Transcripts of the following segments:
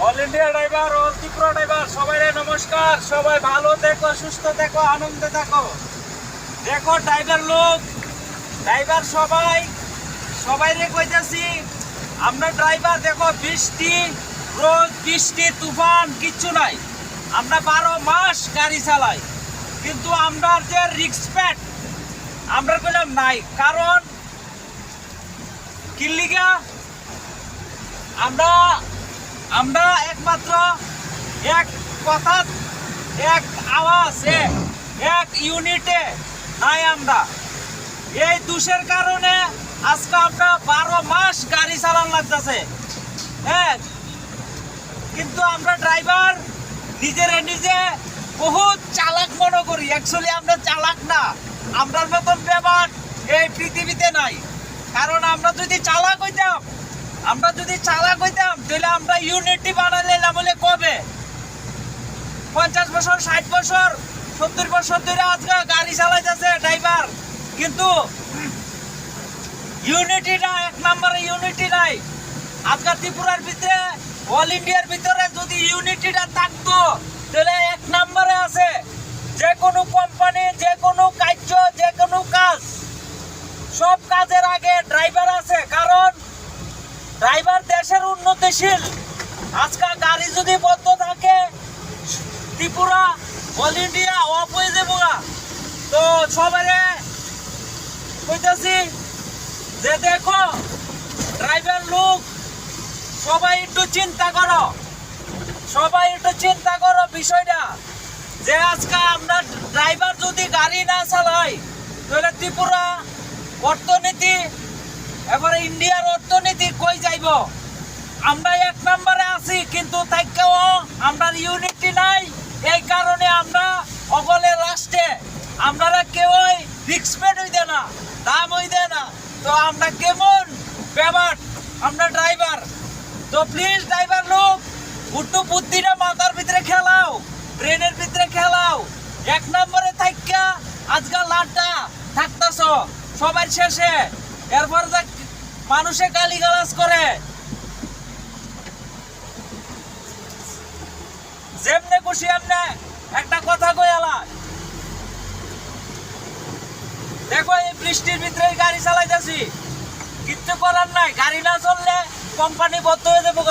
All India driver, all Tripura driver, সবাই নমস্কার। সবাই ভালো থেকো, সুস্থ থেকো, আনন্দে থাকো। দেখো ড্রাইভার লোক, ড্রাইভার সবাই রে কইতাছি, আমরা ড্রাইভার দেখো বৃষ্টি রোদ বৃষ্টি তুফান কিচ্ছু নাই, আমরা 12 মাস গাড়ি চালাই, কিন্তু আমরা যে রিসপেক্ট আমরা কইলাম নাই। কারণ কিল্লিগা আমরা একমাত্র এক কথা, এক আওয়াজ, এক ইউনিটে নাই। আমরা এই দোষের কারণে আজকে আমরা 12 মাস গাড়ি চালান লাগতেছে। হ্যাঁ, কিন্তু আমরা ড্রাইভার নিজে বহুত চালাক মনে করি। অ্যাকচুয়ালি আমরা চালাক না, আমরার মতন ব্যাপার এই পৃথিবীতে নাই। কারণ আমরা যদি চালাক হইতাম তাহলে আমরা ইউনিটি বানাইলাম বলে কবে 50 বছর 60 বছর 70 বছর ধরে আজকে গাড়ি চালাইতেছে ড্রাইভার, কিন্তু ইউনিটি না, এক নম্বরে ইউনিটি নাই। আজকে ত্রিপুরার ভিতরে অল ইন্ডিয়ার ভিতরে যদি ইউনিটিটা থাকতো তাহলে এক নম্বরে আছে। যে কোনো কোম্পানি, যে কোনো কার্য, যে কোনো কাজ, সব কাজের আগে ড্রাইভার আছে। কারণ ড্রাইভার দেশের উন্নতিশীল। আজকে গাড়ি যদি বন্ধ থাকে ত্রিপুরা অল ইন্ডিয়া অফ হয়ে যাবো। তো সবাই কইতাছি যে দেখো ড্রাইভার লোক, সবাই একটু চিন্তা করো বিষয়টা, যে আজকে আমরা ড্রাইভার যদি গাড়ি না চালাই তাহলে ত্রিপুরা অর্থনীতি, এবারে ইন্ডিয়ার অর্থনীতি কই যাইব। আমরা এক নম্বরে আছি, কিন্তু তাইকেও আমরা ইউনিটি নাই। এই কারণে আমরা অগলে রাষ্ট্রে আমরা কেউই রিসপেক্ট হইতে না, দাম হইতে না। তো আমরা কেমন ব্যাপার, আমরা ড্রাইভার। তো প্লিজ ড্রাইভার লোক, উল্টো বুদ্ধিটা মাথার ভিতরে খেলাও, ব্রেনের ভিতরে খেলাও। এক নম্বরে থাইকা আজকাল লাড্ডা থাকতেছ সবার শেষে, এরপর মানুষে গালিগালাজ করে। যেমনে খুশি এমনে একটা কথা কইলা। দেখো এই বৃষ্টির ভিতরে গাড়ি চালাইতেছি, কিচ্ছু করার নাই। গাড়ি না চললে কোম্পানি বন্ধ হয়ে যাবো।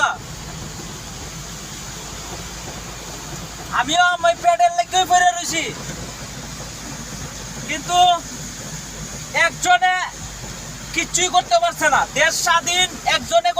আমিও আমার পেডেল লেগে পড়ে রয়েছি, কিন্তু একজনে কিচ্ছুই করতে পারছে না। দেশ স্বাধীন একজনে